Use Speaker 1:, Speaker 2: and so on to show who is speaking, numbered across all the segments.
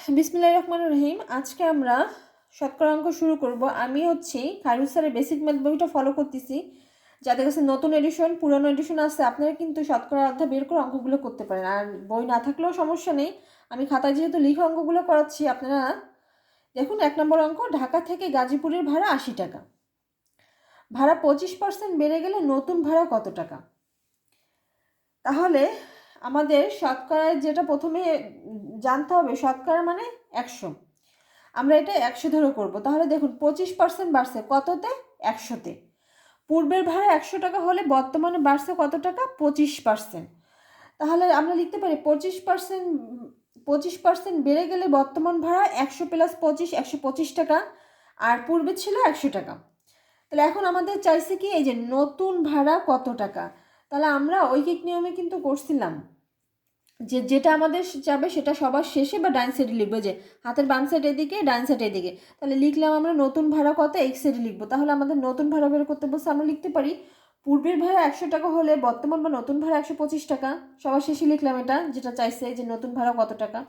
Speaker 1: বিসমিল্লাহির রহমানির রহিম। আজকে আমরা শতকরা অঙ্ক শুরু করব। আমি খায়রুল স্যারের বেসিক ম্যাথ বইটা ফলো করতেছি। যাদের কাছে নতুন এডিশন পুরানো এডিশন আছে আপনারা কিন্তু শতকরা অধ্যায় বের করে অঙ্কগুলো করতে পারেন, আর বই না থাকলেও সমস্যা নেই। আমি খাতায় যেহেতু লিখে অঙ্কগুলো করাচ্ছি, আপনারা দেখুন। 1 নম্বর অঙ্ক, ঢাকা থেকে গাজীপুরের ভাড়া 80 টাকা। ভাড়া 25% বেড়ে গেলে নতুন ভাড়া কত টাকা? তাহলে আমাদের শতকরায় যেটা প্রথমে জানতে হবে, শতকরা মানে 100। আমরা এটা 100 ধরে করবো। তাহলে দেখুন 25% বাড়ছে কততে? 100-তে। পূর্বের ভাড়া 100 টাকা হলে বর্তমানে বাড়ছে কত টাকা? 25%। তাহলে আমরা লিখতে পারি 25% বেড়ে গেলে বর্তমান ভাড়া 100 + 25 125 টাকা, আর পূর্বে ছিল 100 টাকা। তাহলে এখন আমাদের চাইছে কি, এই যে নতুন ভাড়া কত টাকা। তাহলে আমরা ঐকিক নিয়মে কিন্তু করছিলাম যে যেটা আমাদের যাবে সেটা সবার শেষে বা ডাইন সাইডে লিখবো, যে হাতের বাম সাইড এদিকে ডাইন সাইড এদিকে। তাহলে লিখলাম আমরা নতুন ভাড়া কত, এক সাইডে লিখবো। তাহলে আমাদের নতুন ভাড়া বের করতে বলছে, আমরা লিখতে পারি পূর্বের ভাড়া 100 টাকা হলে বর্তমান বা নতুন ভাড়া 125 টাকা। সবার শেষে লিখলাম এটা, যেটা চাইছে যে নতুন ভাড়া কত টাকা।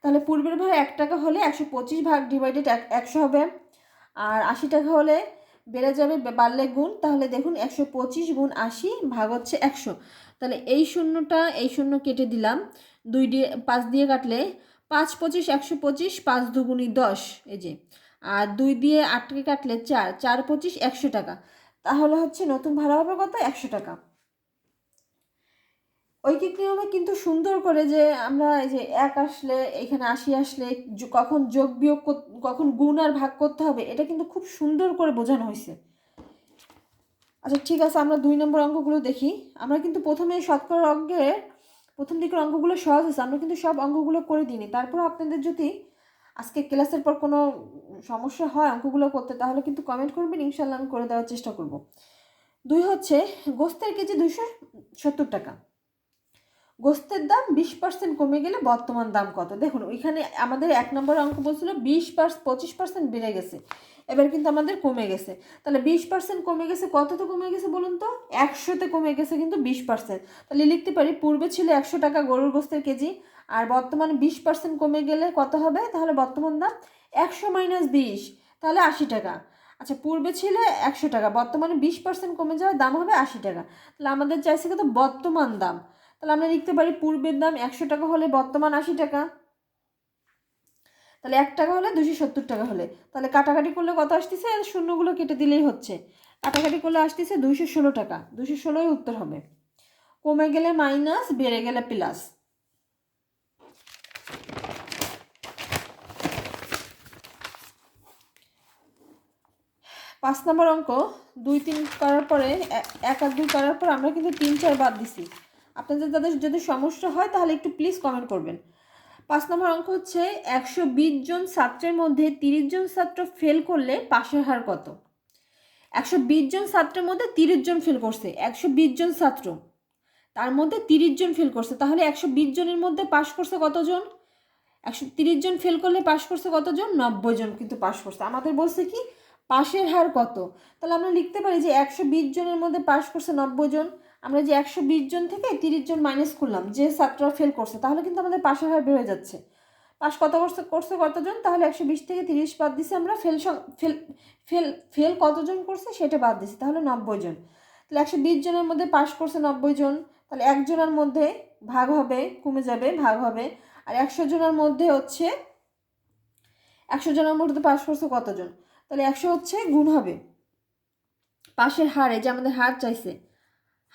Speaker 1: তাহলে পূর্বের ভাড়া 1 টাকা হলে 125 ভাগ ডিভাইডেড 100 হবে, আর 80 টাকা হলে বেড়ে যাবে, বাড়লে গুণ। তাহলে দেখুন 125 গুণ 80 ভাগ হচ্ছে 100। তাহলে এই শূন্যটা এই শূন্য কেটে দিলাম, 2 দিয়ে 5 দিয়ে কাটলে 5 25 125, 5 দুগুণি 10, এই যে। আর 2 দিয়ে 8কে কাটলে 4 4 25 100 টাকা। তাহলে নতুন ভাড়া হবে কত? 100 টাকা। ঐকিক নিয়মে কিন্তু সুন্দর করে যে আমরা এই যে 1 আসলে এখানে 80 আসলে কখন যোগ বিয়োগ কখন গুণ আর ভাগ করতে হবে, এটা কিন্তু খুব সুন্দর করে বোঝানো হয়েছে। আচ্ছা ঠিক আছে, আমরা 2 নম্বর অঙ্কগুলো দেখি। আমরা কিন্তু প্রথমে শতকরা অঙ্কের প্রথম দিকের অঙ্কগুলো সহজ আছে, আমরা কিন্তু সব অঙ্কগুলো করে দিইনি। তারপর আপনাদের যদি আজকে ক্লাসের পর কোনো সমস্যা হয় অঙ্কগুলো করতে, তাহলে কিন্তু কমেন্ট করবেন, ইনশাল্লাহ আমি করে দেওয়ার চেষ্টা করব। 2 গোস্তের কেজি 270 টাকা। গোস্তের দাম 20% কমে গেলে বর্তমান দাম কত? দেখুন ওইখানে আমাদের 1 নম্বর অঙ্ক বলছিল 25% বেড়ে গেছে, এবার কিন্তু আমাদের কমে গেছে। তাহলে 20% কমে গেছে, কততে কমে গেছে বলুন তো? 100-তে কমে গেছে কিন্তু 20%। তাহলে লিখতে পারি পূর্বে ছিল 100 টাকা গরুর গোস্তের কেজি, আর বর্তমানে 20% কমে গেলে কত হবে? তাহলে বর্তমান দাম 100 - 20, তাহলে 80 টাকা। আচ্ছা পূর্বে ছিল 100 টাকা, বর্তমানে 20% কমে যাওয়ার দাম হবে 80 টাকা। তাহলে আমাদের চাইছে কত? বর্তমান দাম। তাহলে আমরা লিখতে পারি পূর্বের দাম 100 টাকা হলে বর্তমান 80 টাকা। তাহলে 1 টাকা হলে 270 টাকা হলে, তাহলে কাটাকাটি করলে কত আসতেছে? শূন্যগুলো কেটে দিলেই হচ্ছে। কাটাকাটি করলে আসতেছে 216 টাকা। 216ই উত্তর হবে। কমে গেলে মাইনাস, বেড়ে গেলে প্লাস। পাঁচ নম্বর অঙ্ক, 2 3 করার পরে 1 আর 2 করার পর আমরা কিন্তু 3 4 বাদ দিছি। আপনাদের যাদের যদি সমস্যা হয় তাহলে একটু প্লিজ কমেন্ট করবেন। 5 নম্বর অঙ্ক 120 জন ছাত্রের মধ্যে 30 জন ছাত্র ফেল করলে পাশের হার কত? 120 জন ছাত্রের মধ্যে 30 জন ফেল করছে। 120 জন ছাত্র, তার মধ্যে 30 জন ফেল করছে। তাহলে 120 জনের মধ্যে পাশ করছে কতজন? 130 জন ফেল করলে পাশ করছে কতজন? 90 জন কিন্তু পাশ করছে। আমাদের বলছে কি পাশের হার কত। তাহলে আমরা লিখতে পারি যে 120 জনের মধ্যে পাশ করছে 90 জন। আমরা যে 120 জন থেকে 30 জন মাইনাস করলাম, যে ছাত্ররা ফেল করছে, তাহলে কিন্তু আমাদের পাশের হার বের হয়ে যাচ্ছে। পাশ কত করছে কতজন? তাহলে 120 থেকে 30 বাদ দিছি আমরা। ফেল ফেল ফেল ফেল কতজন করছে সেটা বাদ দিছি, তাহলে 90 জন। তাহলে 120 জনের মধ্যে পাশ করছে 90 জন। তাহলে একজনের মধ্যে ভাগ হবে, কমে যাবে, ভাগ হবে। আর 100 জনের মধ্যে 100 জনের মধ্যে পাশ করছে কতজন? তাহলে 100 গুণ হবে পাশের হার, এই যে আমাদের হার চাইছে,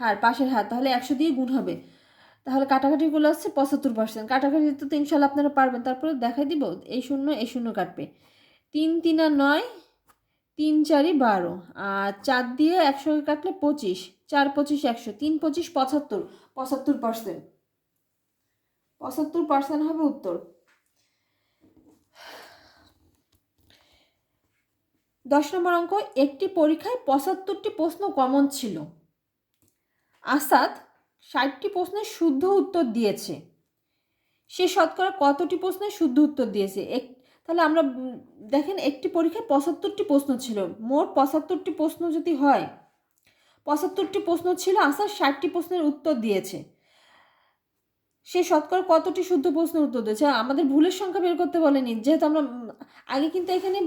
Speaker 1: হার পাশের হার, তাহলে 100 দিয়ে গুণ হবে। তাহলে কাটাকাটিগুলো হচ্ছে 75%। কাটাকাটি তো ইনশাল্লাহ আপনারা পারবেন। তারপরে দেখাই দিব, এই শূন্য কাটবে। 3 3 আর 9, 3 4 12, আর 4 দিয়ে 100 কাটলে 25, 4 25 100, 3 25 75, 75%। 75% হবে উত্তর। 10 নম্বর অঙ্ক, একটি পরীক্ষায় 75টি প্রশ্ন কমন ছিল। আসাদ 60টি প্রশ্নের শুদ্ধ উত্তর দিয়েছে। সে শতকরা কতটি প্রশ্নের শুদ্ধ উত্তর দিয়েছে? তাহলে আমরা দেখেন একটি পরীক্ষায় 75টি প্রশ্ন ছিল। মোট 75টি প্রশ্ন যদি হয়, 75টি প্রশ্ন ছিল, আসাদ 60টি প্রশ্নের উত্তর দিয়েছে। সে শতকরা কতটি শুদ্ধ প্রশ্নের উত্তর দিয়েছে। আমাদের ভুলের সংখ্যা বের করতে বলেনি, যেহেতু আমরা আগে কিন্তু এখানে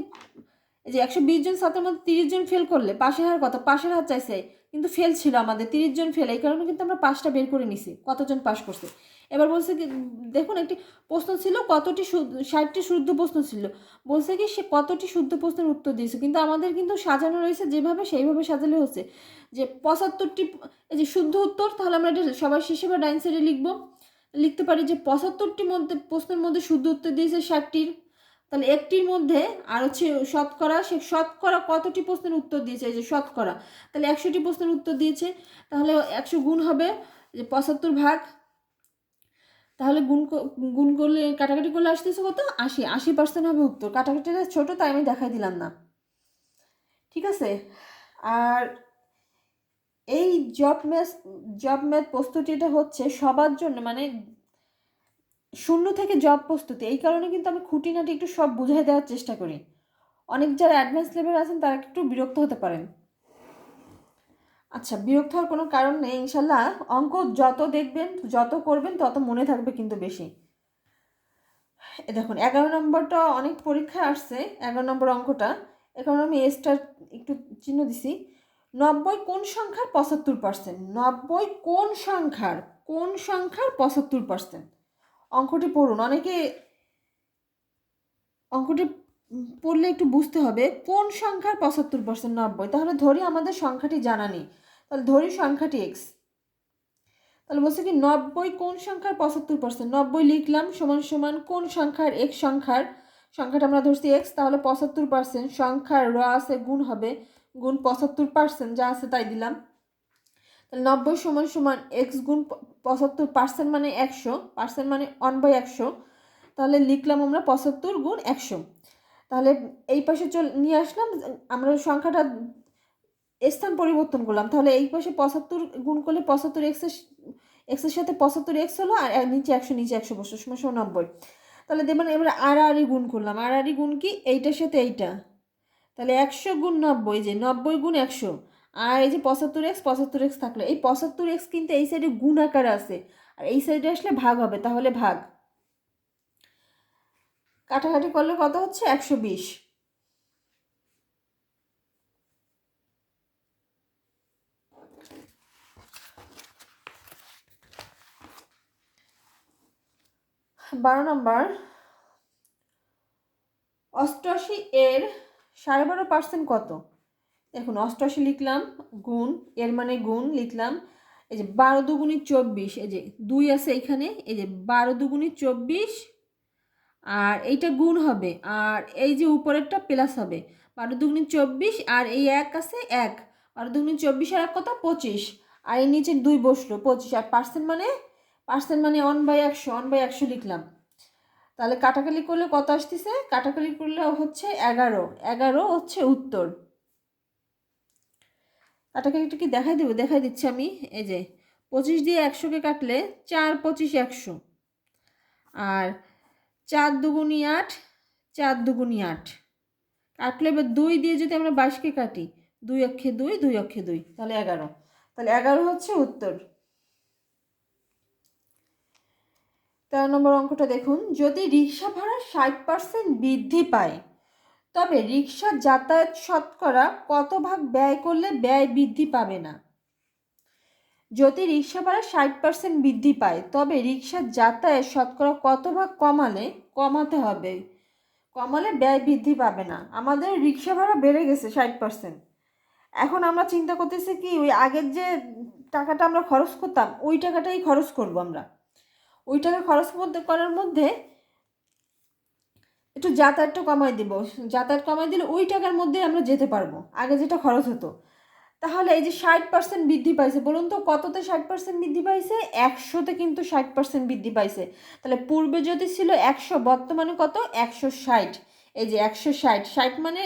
Speaker 1: এই যে 120 জন ছাত্রের মধ্যে 30 জন ফেল করলে পাশের হার কত, পাশের হার চাইছে, কিন্তু ফেল ছিল আমাদের 30 জন ফেল, এই কারণে কিন্তু আমরা পাসটা বের করে নিছি কতজন পাস করছে। এবার বলছে কি দেখুন, একটি প্রশ্ন ছিল কতটি 60টি শুদ্ধ প্রশ্ন ছিল, বলছে কি সে কতটি শুদ্ধ প্রশ্নের উত্তর দিয়েছে, কিন্তু আমাদের কিন্তু সাজানো রয়েছে যেভাবে সেইভাবে সাজালে হচ্ছে যে 75টি এই যে শুদ্ধ উত্তর, তাহলে আমরা এটা সবার শেষে বা ডাইন সাইডে লিখবো, লিখতে পারি যে 75টির মধ্যে প্রশ্নের মধ্যে শুদ্ধ উত্তর দিয়েছে 60টির, তাহলে একটির মধ্যে আর হচ্ছে শতকরা, সে শতকরা কতটি প্রশ্নের উত্তর দিয়েছে, এই যে শতকরা, তাহলে 100টি প্রশ্নের উত্তর দিয়েছে, তাহলে 100 গুণ হবে যে 75 ভাগ, তাহলে গুণ করলে কাটাকাটি করলে আসতেছে কত, 80% হবে উত্তর। কাটাকাটিটা ছোটো তাই আমি দেখাই দিলাম না, ঠিক আছে। আর এই জব ম্যাথ প্রস্তুতিটা হচ্ছে সবার জন্য, মানে শূন্য থেকে জব প্রস্তুতি, এই কারণে কিন্তু আমি খুঁটিনাটি একটু সব বুঝাই দেওয়ার চেষ্টা করি। অনেক যারা অ্যাডভান্স লেভেল আছেন তারা একটু বিরক্ত হতে পারেন। আচ্ছা, বিরক্ত হওয়ার কোনো কারণ নেই, ইনশাল্লাহ অঙ্ক যত দেখবেন যত করবেন তত মনে থাকবে কিন্তু বেশি। দেখুন 11 নম্বরটা অনেক পরীক্ষায় আসছে, 11 নম্বর অঙ্কটা, এখন আমি এস্টার একটু চিহ্ন দিছি। 90 কোন সংখ্যার 75%, 90 কোন সংখ্যার 75%। অঙ্কটি পড়ুন, অনেকে অঙ্কটি পড়লে একটু বুঝতে হবে কোন সংখ্যার 75%, 90, তাহলে ধরি আমাদের সংখ্যাটি জানা নেই, তাহলে ধরি সংখ্যাটি এক্স, তাহলে বলছে কি 90 কোন সংখ্যার 75%, 90 লিখলাম সমান সমান কোন সংখ্যার, এক্স সংখ্যাটা আমরা ধরছি এক্স, তাহলে 75% সংখ্যার র আছে গুণ হবে, গুণ 75% যা আছে তাই দিলাম, তাহলে 90 সমান সমান এক্স গুণ 75% মানে 100%, মানে 1/100, তাহলে লিখলাম আমরা 75 গুণ 100, তাহলে এই পাশে নিয়ে আসলাম, আমরা সংখ্যাটা স্থান পরিবর্তন করলাম, তাহলে এই পাশে 75 গুণ করলে 75 এক্সের সাথে 75 এক্স হলো, আর নিচে 100 নিচে 100 বসে সমান 90, তাহলে দেখবেন এবার আড়াআড়ি গুণ করলাম, আড়াআড়ি গুণ কি এইটার সাথে এইটা, তাহলে 100 গুণ 90, যে 90 গুণ 100, আর এই যে 75 এক্স থাকলো, এই 75 এক্স কিন্তু এই সাইডে গুণ আকারে আছে, আর এই সাইডে আসলে ভাগ হবে, তাহলে ভাগ, কাটাকাটি করলে কত হচ্ছে 120। 12 নম্বর, 88 এর 12.5% কত। দেখুন 88 লিখলাম গুণ, এর মানে গুণ লিখলাম, এই যে 12 দুগুণী 24, এই যে 2 আছে এখানে, এই যে 12 দুগুণী 24, আর এইটা গুণ হবে, আর এই যে উপরেরটা প্লাস হবে, 12 দুগুণী 24, আর এই 1 আছে 1, 12 দুগুণী 24 আর 1 কত 25, আর এই নিচে 2 বসলো 25, আর পার্সেন্ট মানে 1/100, 1/100 লিখলাম, তাহলে কাটাকাটি করলে কত আসতেছে, কাটাকাটি করলে হচ্ছে 11 হচ্ছে উত্তর। কাটাকাটিটা কি দেখাই দিচ্ছি আমি, এই যে 25 দিয়ে 100কে কাটলে 4 25 100, আর 4 দুগুণী 8, 4 দুগুণী 8, কাটলে এবার 2 দিয়ে যদি আমরা 22কে কাটি, 2 অক্ষে 2, 2 অক্ষে 2, তাহলে 11, তাহলে 11 হচ্ছে উত্তর। 13 নম্বর অঙ্কটা দেখুন, যদি রিক্সা ভাড়া 60% বৃদ্ধি পায়, তবে রিক্সা যাতায়াত শতকরা কত ভাগ ব্যয় করলে ব্যয় বৃদ্ধি পাবে না। যদি রিক্সা ভাড়া 60% বৃদ্ধি পায়, তবে রিক্সা যাতায়াত শতকরা কত ভাগ কমালে ব্যয় বৃদ্ধি পাবে না। আমাদের রিক্সা ভাড়া বেড়ে গেছে 60%, এখন আমরা চিন্তা করতেছি কি ওই আগের যে টাকাটা আমরা খরচ করতাম ওই টাকাটাই খরচ করব, আমরা ওই টাকা খরচ করার মধ্যে একটু যাতায়াতটা কমাই দেব, যাতায়াত কমাই দিলে ওই টাকার মধ্যে আমরা যেতে পারবো, আগে যেটা খরচ হতো। তাহলে এই যে 60% বৃদ্ধি পাইছে, বলুন তো কততে 60% বৃদ্ধি পাইছে, 100তে কিন্তু 60% বৃদ্ধি পাইছে, তাহলে পূর্বে যদি ছিল 100, বর্তমানে কত 160, এই যে 160, 60 মানে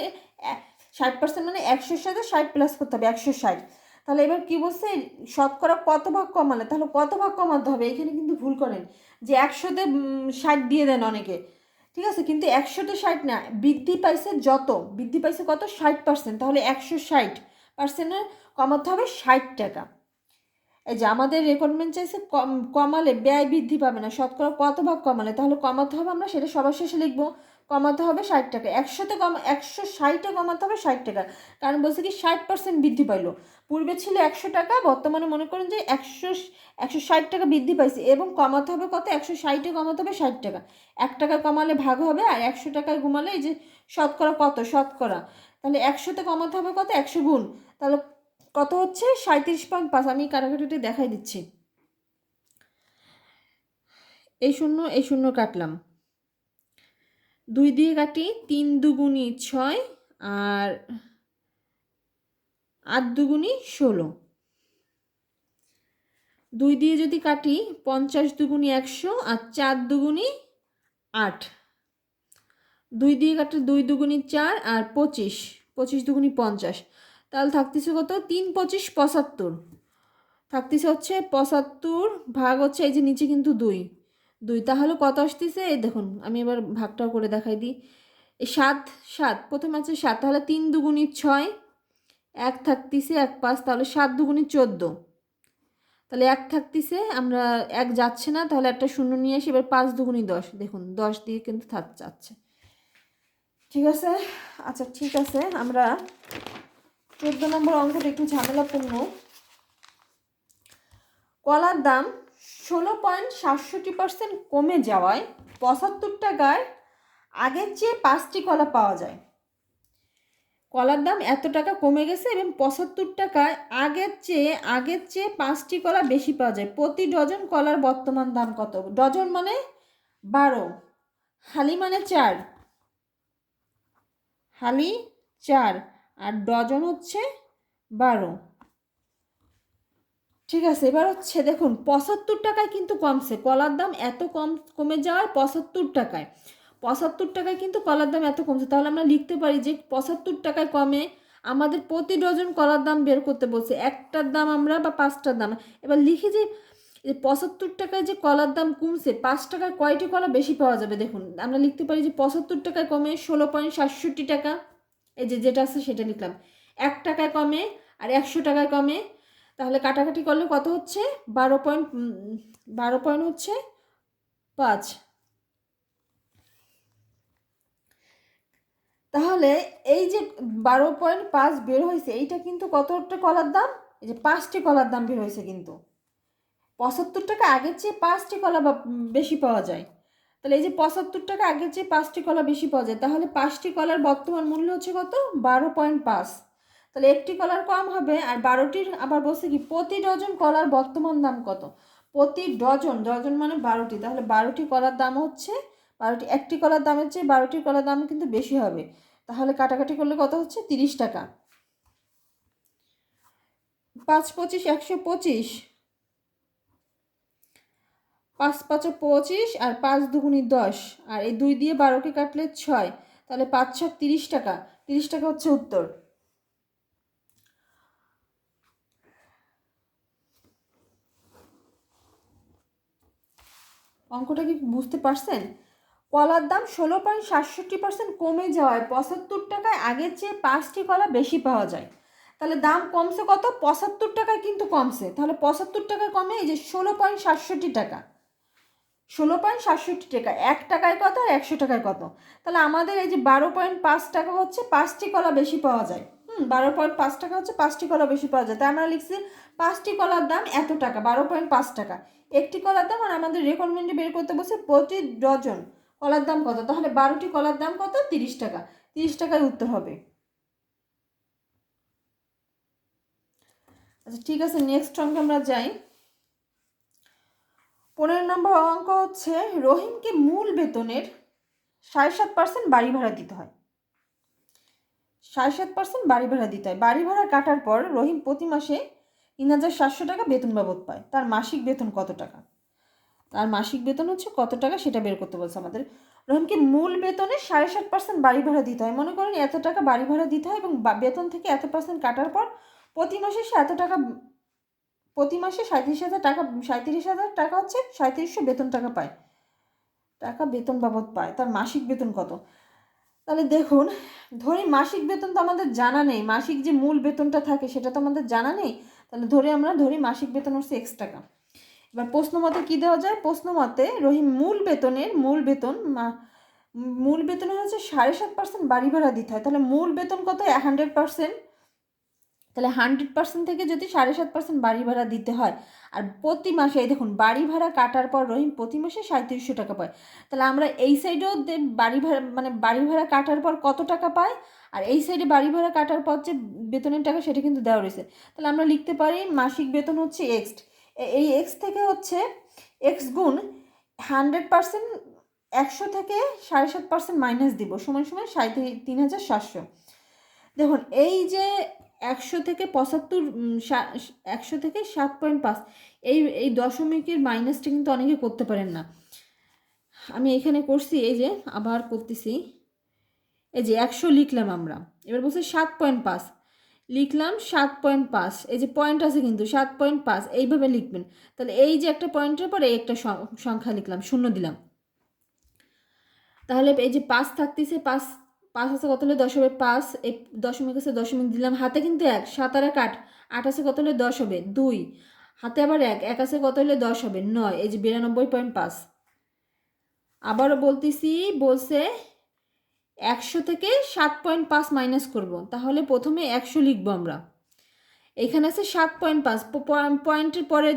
Speaker 1: 60% মানে 100-র সাথে 60 প্লাস করতে হবে 160, তাহলে এবার কি বলছে শতকরা কত ভাগ কমালে, তাহলে কত ভাগ কমাতে হবে, এখানে কিন্তু ভুল করেন যে 100তে 60 দিয়ে দেন অনেকে, ঠিক আছে, কিন্তু 100তে 60 না, বৃদ্ধি পাইছে কত 60%, তাহলে 160%-এর কমাতে হবে 60 টাকা। এই যে আমাদের রিকোয়ারমেন্ট চাইছে কমালে ব্যয় বৃদ্ধি পাবে না, শতকরা কত ভাগ কমালে, তাহলে কমাতে হবে, আমরা সেটা সবার শেষে লিখবো। কমাতে হবে 60 টাকা, 160-এ কমাতে হবে 60 টাকা, কারণ বলছে কি 60% বৃদ্ধি পাইলো। পূর্বে ছিল 100 টাকা, বর্তমানে মনে করেন যে 160 টাকা বৃদ্ধি পাইছে, এবং কমাতে হবে কত, 160-এ কমাতে হবে 60 টাকা। 1 টাকা কমালে ভাগ হবে, আর 100 টাকায় কমালে এই যে শতকরা কত, শতকরা, তাহলে 100-তে কমাতে হবে কত, 100 গুণ, তাহলে কত হচ্ছে 37.5। আমি কাটাকাটিতে দেখাই দিচ্ছি। এই শূন্য কাটলাম, 2 দিয়ে কাটি, 3 দুগুণি 6, আর 8 দুগুণি 16। 2 দিয়ে যদি কাটি, 50 দুগুণি 100, আর 4 দুগুণি 8। 2 দিয়ে কাটলে 2 দুগুণি 4, আর 25 দুগুণি 50, তাহলে থাকতেছে কত, 3 25 75, থাকতেছে হচ্ছে 75 ভাগ হচ্ছে এই যে নিচে কিন্তু 2, তাহলে কত আসতেছে, এই দেখুন আমি এবার ভাগটাও করে দেখাই দিই। এই 7 প্রথমে আছে 7, তাহলে 3 দুগুণি 6, 1 থাকতেছে 1 5, তাহলে 7 দুগুণি 14, তাহলে 1 থাকতেছে, আমরা 1 যাচ্ছে না, তাহলে একটা শূন্য নিয়ে আসি। এবার 5 দুগুণি 10, দেখুন 10 দিয়ে কিন্তু যাচ্ছে। ঠিক আছে, আচ্ছা ঠিক আছে, আমরা 14 নম্বর অঙ্কটা একটু ঝামেলাপূর্ণ। কলার দাম 16.67% কমে যাওয়ায় 75 টাকায় আগের চেয়ে 5টি কলা পাওয়া যায়। কলার দাম এত টাকা কমে গেছে এবং 75 টাকায় আগের চেয়ে 5টি কলা বেশি পাওয়া যায়। প্রতি ডজন কলার বর্তমান দাম কত? ডজন মানে 12, হালি মানে 4, হালি 4, আর ডজন হচ্ছে 12। ঠিক আছে, এবার হচ্ছে দেখুন 75 টাকায় কিন্তু কমছে, কলার দাম এত কমে যাওয়ায় 75 টাকায়, 75 টাকায় কিন্তু কলার দাম এত কমছে, তাহলে আমরা লিখতে পারি যে 75 টাকায় কমে আমাদের প্রতি ডজন কলার দাম বের করতে বলছে, একটার দাম আমরা বা 5টার দাম। এবার লিখি যে 75 টাকায় যে কলার দাম কমছে, 5 টাকায় কয়টি কলা বেশি পাওয়া যাবে। দেখুন আমরা লিখতে পারি যে 75 টাকায় কমে 16.67 টাকা, এই যে যেটা আছে সেটা লিখলাম। 1 টাকায় কমে আর 100 টাকায় কমে, তাহলে কাটাকাটি করলে কত হচ্ছে, 12 পয়েন্ট হচ্ছে 5। তাহলে এই যে 12.5 বের হয়েছে, এইটা কিন্তু কতটা কলার দাম, এই যে 5টি কলার দাম বের হয়েছে। কিন্তু 75 টাকা আগের চেয়ে 5টি কলা বেশি পাওয়া যায়, তাহলে এই যে 75 টাকা আগের চেয়ে 5টি কলা বেশি পাওয়া যায়, তাহলে 5টি কলার বর্তমান মূল্য হচ্ছে কত, 12.5। তাহলে একটি কলার কম হবে, আর 12টির আবার বলছে কি প্রতি ডজন কলার বর্তমান দাম কত, প্রতি ডজন মানে 12টি, তাহলে 12টি কলার দাম হচ্ছে 12টি, একটি কলার দামের চেয়ে 12টি কলার দাম কিন্তু বেশি হবে, তাহলে কাটাকাটি করলে কত হচ্ছে 30 টাকা। 5 25 125, 5 5 25, আর 5 দুগুণি 10, আর এই 2 দিয়ে 12কে কাটলে 6, তাহলে 5 7 30 টাকা, 30 টাকা হচ্ছে উত্তর। অঙ্কটা কি বুঝতে পারছেন? কলার দাম 16.67% কমে যাওয়ায় 75 টাকায় আগের চেয়ে 5টি কলা বেশি পাওয়া যায়। তাহলে দাম কমছে কত, 75 টাকায় কিন্তু কমছে, তাহলে 75 টাকায় কমে এই যে 16.67 টাকা, 16.67 টাকা, 1 টাকায় কত আর 100 টাকায় কত, তাহলে আমাদের এই যে 12.5 টাকা হচ্ছে 5টি কলা বেশি পাওয়া যায়। 12.5 টাকা হচ্ছে 5টি কলা বেশি পাওয়া যায়, তাই আমরা লিখছি 5টি কলার দাম এত টাকা, 12.5 টাকা একটি কলার দাম, আর আমাদের রেকমেন্ডে বের করতে বলছে প্রতি ডজন কলার দাম কত, তাহলে 12টি কলার দাম কত, 30 টাকা, 30 টাকায় উত্তর হবে। আচ্ছা ঠিক আছে, নেক্সট অঙ্কে আমরা যাই। 15 নম্বর অঙ্ক হচ্ছে রহিমকে মূল বেতনের 7.5% বাড়ি ভাড়া দিতে হয়। 7.5% বাড়ি ভাড়া দিতে হয়। বাড়ি ভাড়া কাটার পর রহিম প্রতি মাসে 3,700 টাকা বেতন বাবদ পায়। তার মাসিক বেতন কত টাকা? তার মাসিক বেতন হচ্ছে কত টাকা সেটা বের করতে বলছে আমাদের। রহিমকে মূল বেতনে 7.5% বাড়ি ভাড়া দিতে হয়। মনে করেন এত টাকা বাড়ি ভাড়া দিতে হয় এবং বেতন থেকে এত % কাটার পর প্রতি মাসে সে এত টাকা, প্রতি মাসে 37,000 টাকা, 37,000 টাকা হচ্ছে 3700 বেতন টাকা পায়, টাকা বেতন বাবদ পায়। তার মাসিক বেতন কত? তাহলে দেখুন, ধরি মাসিক বেতন তো আমাদের জানা নেই, মাসিক যে মূল বেতনটা থাকে সেটা তো আমাদের জানা নেই, তাহলে আমরা ধরি মাসিক বেতন হচ্ছে X টাকা। এবার প্রশ্ন মতে কী দেওয়া যায়? প্রশ্ন মতে রহিম মূল বেতন হচ্ছে 7.5% বাড়ি ভাড়া দিতে হয়। তাহলে মূল বেতন কত? 100%। তাহলে 100% থেকে যদি 7.5% বাড়ি ভাড়া দিতে হয়, আর প্রতি মাসে এই দেখুন বাড়ি ভাড়া কাটার পর রহিম প্রতি মাসে 3700 টাকা পায়। তাহলে আমরা এই সাইডেও বাড়ি ভাড়া কাটার পর কত টাকা পায়, আর এই সাইডে বাড়ি ভাড়া কাটার পর যে বেতনের টাকা সেটা কিন্তু দেওয়া রয়েছে। তাহলে আমরা লিখতে পারি মাসিক বেতন হচ্ছে এক্স। এই এক্স থেকে হচ্ছে এক্স গুণ 100%, 100 থেকে 7.5% মাইনাস দিব, সমান 37,700। দেখুন এই যে 100 থেকে 7.5, এই দশমিকের মাইনাসটা কিন্তু অনেকে করতে পারেন না। আমি এখানে করছি, এই যে আবার করতেছি, এই যে 100 লিখলাম আমরা, এবার বলছে 7.5 লিখলাম, 7.5, এই যে পয়েন্ট আছে কিন্তু 7.5 এইভাবে লিখবেন। তাহলে এই যে একটা পয়েন্টের পরে একটা সংখ্যা লিখলাম, শূন্য দিলাম। তাহলে এই যে 5 থাকতেছে, 5 আছে কত হলে 10 হবে 5, এই দশমিক আছে দশমিক দিলাম, হাতে কিন্তু 1, 7 আর 8, 8 আছে কত হলে 10 হবে 2, হাতে আবার 1 আছে কত হলে 10 হবে 9, এই যে 92.5। আবারও বলছে 100 থেকে 7.5 মাইনাস করব, তাহলে প্রথমে 100 লিখবো আমরা, এখানে আছে 7.5, পয়েন্টের পরে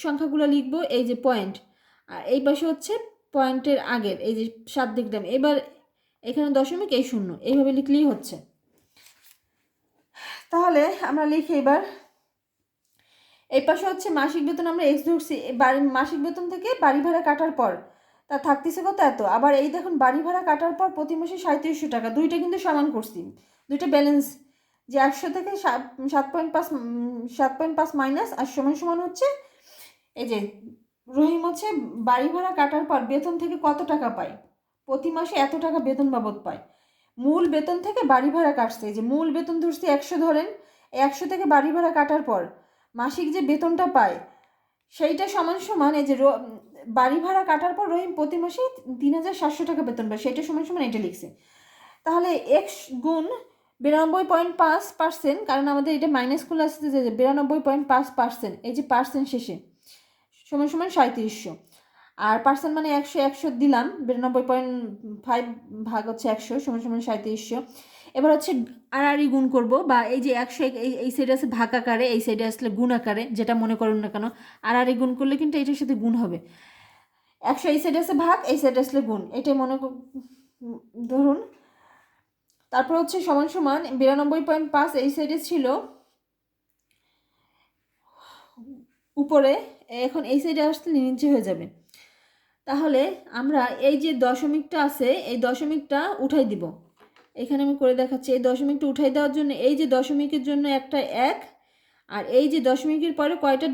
Speaker 1: সংখ্যাগুলো লিখবো, এই যে পয়েন্ট, আর এই পাশে হচ্ছে পয়েন্টের আগের, এই যে 7 লিখলাম, এবার এখানে দশমিক, এই শূন্য, এইভাবে লিখলেই হচ্ছে। তাহলে আমরা লিখি এবার, এই পাশে হচ্ছে মাসিক বেতন আমরা এক্স ধরছি, মাসিক বেতন থেকে বাড়ি ভাড়া কাটার পর তা থাকতেছে কত এত, আবার এই দেখুন বাড়ি ভাড়া কাটার পর প্রতি মাসে 3700 টাকা, দুইটা কিন্তু সমান করছি, দুইটা ব্যালেন্স, যে 100 থেকে 7.5 মাইনাস আর সমান হচ্ছে, এই যে রহিম হচ্ছে বাড়ি ভাড়া কাটার পর বেতন থেকে কত টাকা পায়, প্রতি মাসে এত টাকা বেতন বাবদ পায়। মূল বেতন থেকে বাড়ি ভাড়া কাটছে, এই যে মূল বেতন ধরছি 100 ধরেন, 100 থেকে বাড়ি ভাড়া কাটার পর মাসিক যে বেতনটা পায় সেইটা সমান এই যে বাড়ি ভাড়া কাটার পর রহিম প্রতি মাসে 3700 টাকা বেতন পায়, সেটা সমান এটা লিখছে। তাহলে এক্স গুণ 92.5%, কারণ আমাদের এটা মাইনাস খুলে আসছে যে 92.5%, এই যে পার্সেন্ট শেষে সমান 3700, আর পার্সেন্ট মানে 100 দিলাম, 92.5 ভাগ হচ্ছে 100 সমান 3700। এবার হচ্ছে আড়াআড়ি গুণ করব, বা এই যে 100 এই সাইডে আছে ভাগ আকারে, এই সাইডে আসলে গুণ আকারে, যেটা মনে করুন না কেন, আড়াআড়ি গুণ করলে কিন্তু এটার সাথে গুণ হবে। 100 এই সাইডে আছে ভাগ, এই সাইডে আসলে গুণ, এটাই ধরুন। তারপর হচ্ছে সমান 92.5, এই সাইডে ছিল উপরে, এখন এই সাইডে আসলে নিচে হয়ে যাবে। তাহলে আমরা এই যে দশমিকটা আছে, এই দশমিকটা উঠাই দিব, এখানে আমি করে দেখাচ্ছি, এই দশমিকটা উঠাই দেওয়ার জন্য এই যে দশমিকের জন্য একটা 1, আর এই যে দশমিকের পরে কয়টা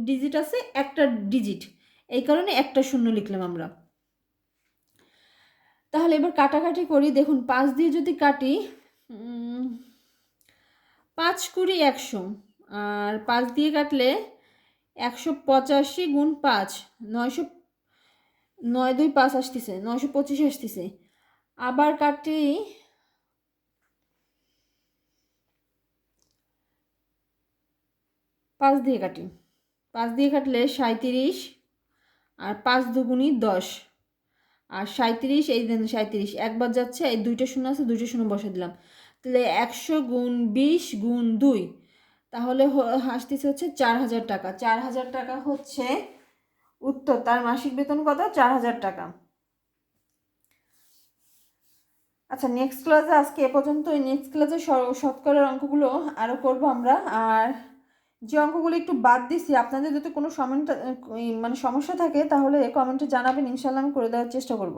Speaker 1: ডিজিট আছে, একটা ডিজিট, এই কারণে একটা শূন্য লিখলাম আমরা। তাহলে এবার কাটাকাটি করি, দেখুন 5 দিয়ে যদি কাটি, 5 কুড়ি 100, আর 5 দিয়ে কাটলে 185 গুণ 5, 900, 9 2 5 আসতেছে, 925 আসতেছে। আবার কাটি, 5 দিয়ে কাটি, 5 দিয়ে কাটলে 37, আর 5 দুগুণি 10, আর 37, এই দেন 37 একবার যাচ্ছে, এই দুইটা শূন্য আছে, দুইটা শূন্য বসে দিলাম, তাহলে 100 গুণ 20 গুণ 2, তাহলে আসতেছে হচ্ছে 4000 টাকা। 4000 টাকা হচ্ছে উত্তর, তার মাসিক বেতন কত? 4000 টাকা। আচ্ছা, নেক্সট ক্লাসে আজকে এ পর্যন্ত। নেক্সট ক্লাসে শতকরার অঙ্কগুলো আরও করবো আমরা, আর যে অঙ্কগুলো একটু বাদ দিছি, আপনাদের যদি কোনো সমস্যা থাকে তাহলে কমেন্টে জানাবেন, ইনশাল্লাহ আমি করে দেওয়ার চেষ্টা করব।